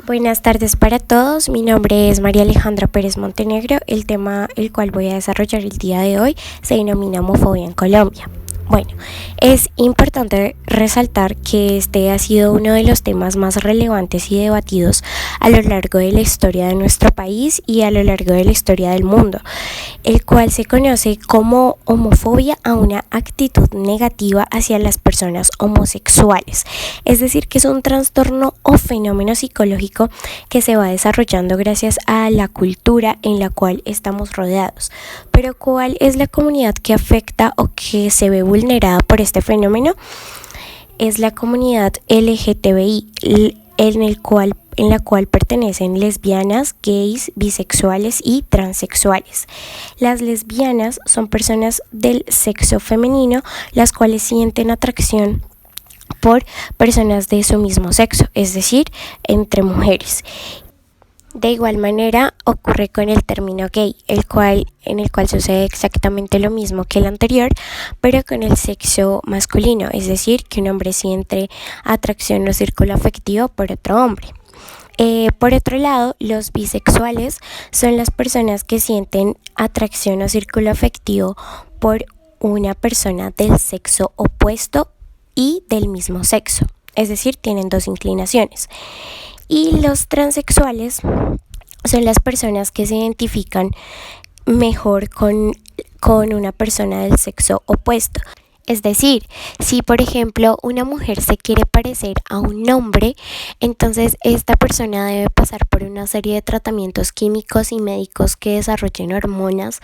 Buenas tardes para todos, mi nombre es María Alejandra Pérez Montenegro. El tema el cual voy a desarrollar el día de hoy se denomina homofobia en Colombia. Bueno, es importante resaltar que este ha sido uno de los temas más relevantes y debatidos a lo largo de la historia de nuestro país y a lo largo de la historia del mundo, el cual se conoce como homofobia a una actitud negativa hacia las personas homosexuales. Es decir, que es un trastorno o fenómeno psicológico que se va desarrollando gracias a la cultura en la cual estamos rodeados. Pero ¿cuál es la comunidad que afecta o que se ve vulnerada por este fenómeno? Es la comunidad LGTBI, en la cual pertenecen lesbianas, gays, bisexuales y transexuales. Las lesbianas son personas del sexo femenino, las cuales sienten atracción por personas de su mismo sexo, es decir, entre mujeres. De igual manera ocurre con el término gay, en el cual sucede exactamente lo mismo que el anterior, pero con el sexo masculino, es decir, que un hombre siente atracción o círculo afectivo por otro hombre. Por otro lado, los bisexuales son las personas que sienten atracción o círculo afectivo por una persona del sexo opuesto y del mismo sexo, es decir, tienen dos inclinaciones. Y los transexuales son las personas que se identifican mejor con una persona del sexo opuesto. Es decir, si por ejemplo una mujer se quiere parecer a un hombre, entonces esta persona debe pasar por una serie de tratamientos químicos y médicos que desarrollen hormonas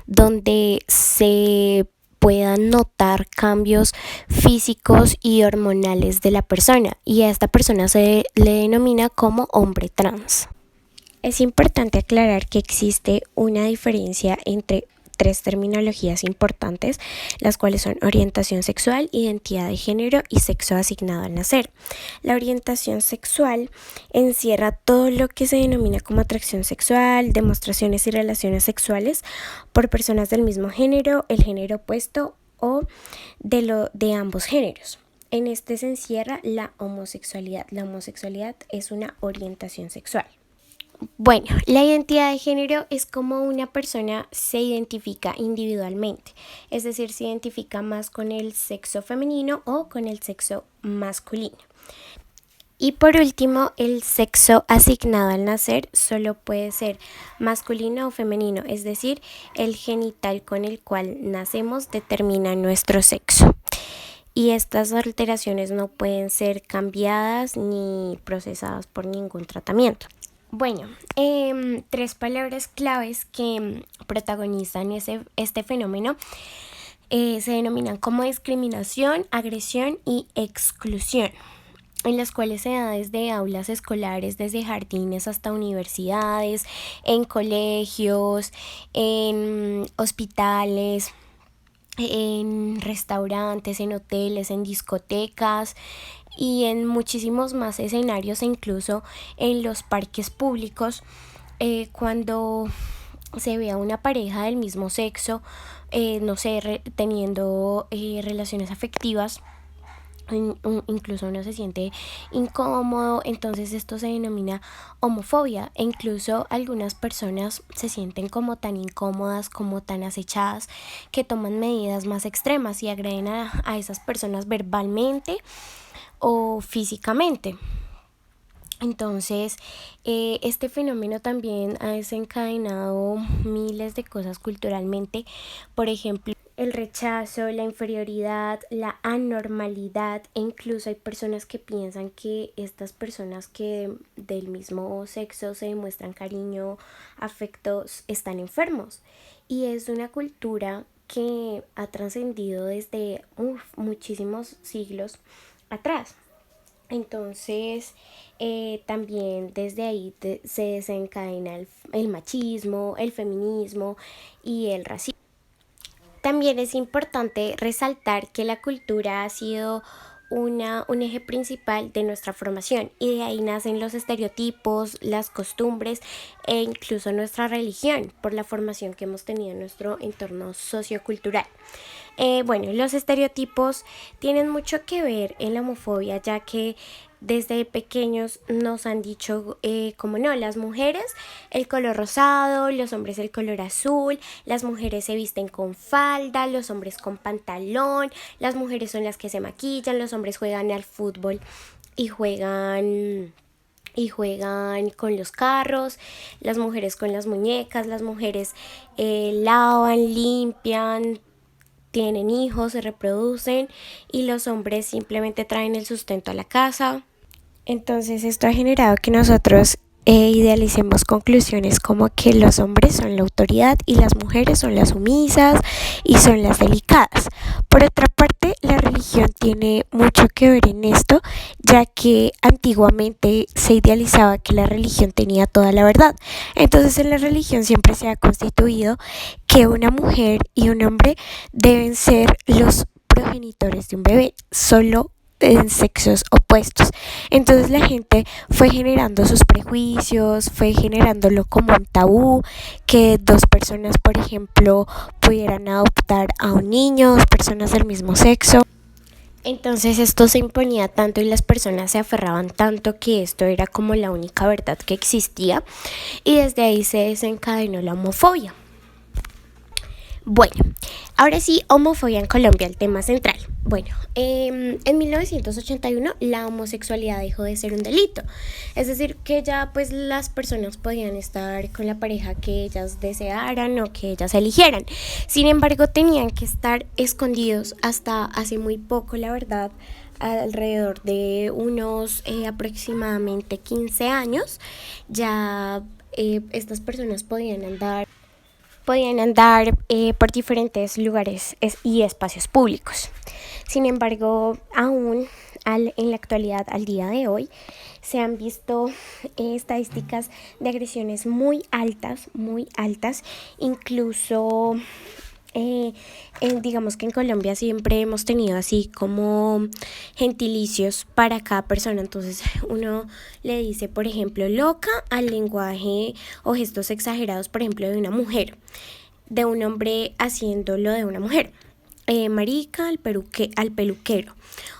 donde se puedan notar cambios físicos y hormonales de la persona, y a esta persona se le denomina como hombre trans. Es importante aclarar que existe una diferencia entre tres terminologías importantes, las cuales son orientación sexual, identidad de género y sexo asignado al nacer. La orientación sexual encierra todo lo que se denomina como atracción sexual, demostraciones y relaciones sexuales por personas del mismo género, el género opuesto o de ambos géneros. En este se encierra la homosexualidad. La homosexualidad es una orientación sexual. Bueno, la identidad de género es como una persona se identifica individualmente, es decir, se identifica más con el sexo femenino o con el sexo masculino. Y por último, el sexo asignado al nacer solo puede ser masculino o femenino, es decir, el genital con el cual nacemos determina nuestro sexo. Y estas alteraciones no pueden ser cambiadas ni procesadas por ningún tratamiento. Bueno, tres palabras claves que protagonizan este fenómeno se denominan como discriminación, agresión y exclusión, en las cuales se da desde aulas escolares, desde jardines hasta universidades, en colegios, en hospitales, en restaurantes, en hoteles, en discotecas y en muchísimos más escenarios, e incluso en los parques públicos, cuando se ve a una pareja del mismo sexo, no sé, teniendo relaciones afectivas. Incluso uno se siente incómodo, entonces esto se denomina homofobia, e incluso algunas personas se sienten como tan incómodas, como tan acechadas, que toman medidas más extremas y agreden a esas personas verbalmente o físicamente. Entonces, este fenómeno también ha desencadenado miles de cosas culturalmente, por ejemplo, el rechazo, la inferioridad, la anormalidad, e incluso hay personas que piensan que estas personas que del mismo sexo se demuestran cariño, afectos, están enfermos. Y es una cultura que ha trascendido desde muchísimos siglos atrás. Entonces, también desde ahí se desencadena el machismo, el feminismo y el racismo. También es importante resaltar que la cultura ha sido un eje principal de nuestra formación, y de ahí nacen los estereotipos, las costumbres e incluso nuestra religión por la formación que hemos tenido en nuestro entorno sociocultural. Bueno, los estereotipos tienen mucho que ver en la homofobia, ya que desde pequeños nos han dicho, como no, las mujeres el color rosado, los hombres el color azul, las mujeres se visten con falda, los hombres con pantalón, las mujeres son las que se maquillan, los hombres juegan al fútbol y juegan con los carros, las mujeres con las muñecas, las mujeres lavan, limpian, tienen hijos, se reproducen y los hombres simplemente traen el sustento a la casa. Entonces esto ha generado que nosotros idealicemos conclusiones como que los hombres son la autoridad y las mujeres son las sumisas y son las delicadas. Por otra parte, la religión tiene mucho que ver en esto, ya que antiguamente se idealizaba que la religión tenía toda la verdad. Entonces en la religión siempre se ha constituido que una mujer y un hombre deben ser los progenitores de un bebé, solo en sexos opuestos. Entonces la gente fue generando sus prejuicios, fue generándolo como un tabú, que dos personas, por ejemplo, pudieran adoptar a un niño, dos personas del mismo sexo. Entonces esto se imponía tanto y las personas se aferraban tanto que esto era como la única verdad que existía, y desde ahí se desencadenó la homofobia. Bueno, ahora sí, homofobia en Colombia, el tema central. Bueno, en 1981 la homosexualidad dejó de ser un delito. Es decir, que ya pues las personas podían estar con la pareja que ellas desearan o que ellas eligieran. Sin embargo, tenían que estar escondidos hasta hace muy poco, la verdad, alrededor de unos aproximadamente 15 años. Ya estas personas podían andar por diferentes lugares y espacios públicos. Sin embargo, aún en la actualidad, al día de hoy, se han visto estadísticas de agresiones muy altas, incluso digamos que en Colombia siempre hemos tenido así como gentilicios para cada persona. Entonces uno le dice, por ejemplo, loca al lenguaje o gestos exagerados, por ejemplo, de una mujer, de un hombre haciéndolo de una mujer. Marica al peluquero,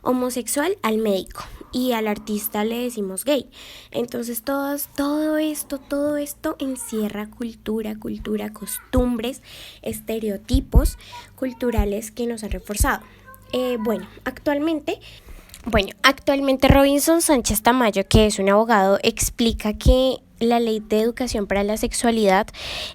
homosexual al médico y al artista le decimos gay. Entonces todo esto encierra cultura, costumbres, estereotipos culturales que nos han reforzado. Actualmente Robinson Sánchez Tamayo, que es un abogado, explica que la ley de educación para la sexualidad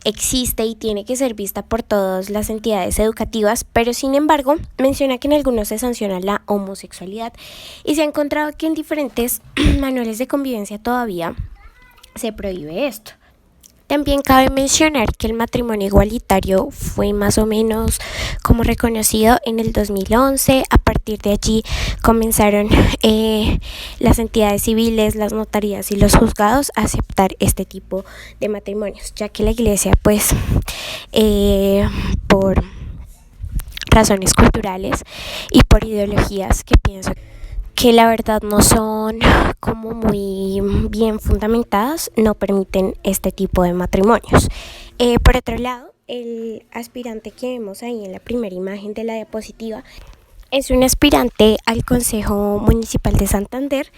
existe y tiene que ser vista por todas las entidades educativas, pero sin embargo menciona que en algunos se sanciona la homosexualidad y se ha encontrado que en diferentes manuales de convivencia todavía se prohíbe esto. También cabe mencionar que el matrimonio igualitario fue más o menos como reconocido en el 2011. A partir de allí comenzaron las entidades civiles, las notarías y los juzgados a aceptar este tipo de matrimonios, ya que la iglesia, pues, por razones culturales y por ideologías que pienso que la verdad no son como muy bien fundamentadas, no permiten este tipo de matrimonios. Por otro lado, el aspirante que vemos ahí en la primera imagen de la diapositiva es un aspirante al Consejo Municipal de Santander.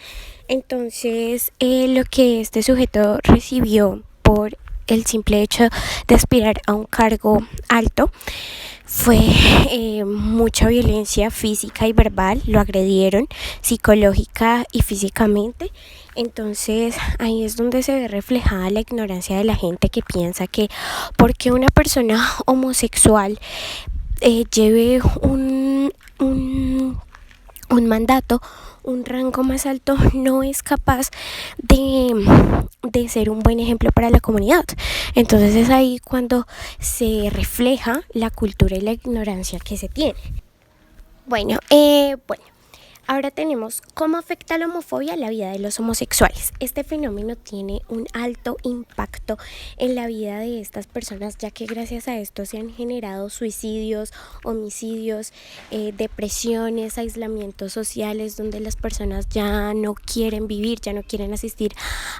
Entonces, lo que este sujeto recibió por el simple hecho de aspirar a un cargo alto fue mucha violencia física y verbal, lo agredieron psicológica y físicamente. Entonces ahí es donde se ve reflejada la ignorancia de la gente que piensa que porque una persona homosexual lleve un mandato, un rango más alto, no es capaz de ser un buen ejemplo para la comunidad. Entonces es ahí cuando se refleja la cultura y la ignorancia que se tiene. Bueno, ahora tenemos cómo afecta la homofobia a la vida de los homosexuales. Este fenómeno tiene un alto impacto en la vida de estas personas, ya que gracias a esto se han generado suicidios, homicidios, depresiones, aislamientos sociales, donde las personas ya no quieren vivir, ya no quieren asistir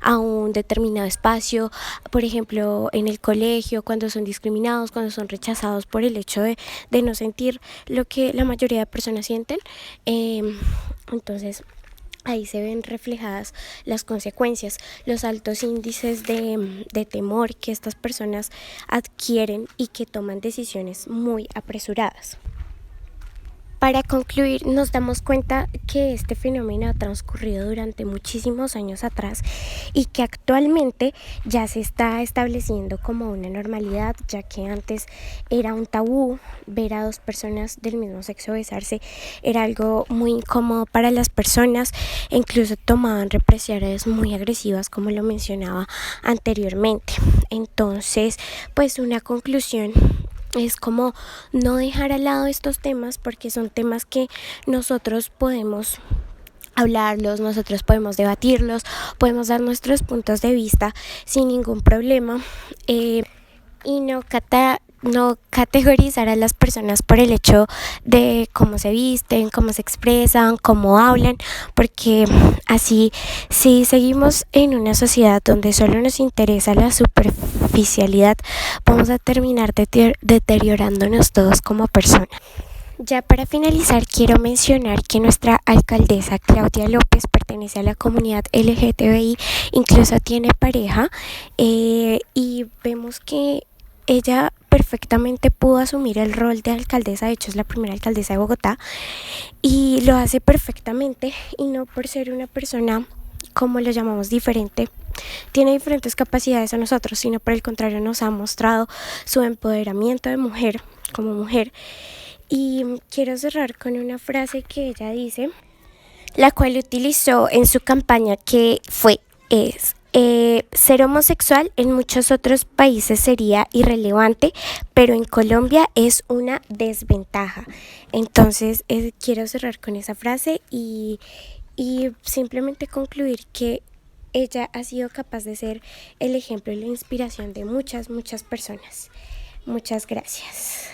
a un determinado espacio. Por ejemplo, en el colegio, cuando son discriminados, cuando son rechazados por el hecho de no sentir lo que la mayoría de personas sienten. Entonces ahí se ven reflejadas las consecuencias, los altos índices de temor que estas personas adquieren y que toman decisiones muy apresuradas. Para concluir, nos damos cuenta que este fenómeno ha transcurrido durante muchísimos años atrás y que actualmente ya se está estableciendo como una normalidad, ya que antes era un tabú ver a dos personas del mismo sexo besarse, era algo muy incómodo para las personas e incluso tomaban represiones muy agresivas, como lo mencionaba anteriormente. Entonces, pues una conclusión es como no dejar al lado estos temas, porque son temas que nosotros podemos hablarlos, nosotros podemos debatirlos, podemos dar nuestros puntos de vista sin ningún problema, y no categorizar a las personas por el hecho de cómo se visten, cómo se expresan, cómo hablan, porque así, si seguimos en una sociedad donde solo nos interesa la superficialidad, vamos a terminar deteriorándonos todos como personas. Ya para finalizar, quiero mencionar que nuestra alcaldesa Claudia López pertenece a la comunidad LGTBI, incluso tiene pareja, y vemos que ella perfectamente pudo asumir el rol de alcaldesa. De hecho, es la primera alcaldesa de Bogotá y lo hace perfectamente, y no por ser una persona, como lo llamamos, diferente, tiene diferentes capacidades a nosotros, sino por el contrario nos ha mostrado su empoderamiento de mujer como mujer. Y quiero cerrar con una frase que ella dice, la cual utilizó en su campaña, que es ser homosexual en muchos otros países sería irrelevante, pero en Colombia es una desventaja. Entonces quiero cerrar con esa frase y simplemente concluir que ella ha sido capaz de ser el ejemplo y la inspiración de muchas personas. Muchas gracias.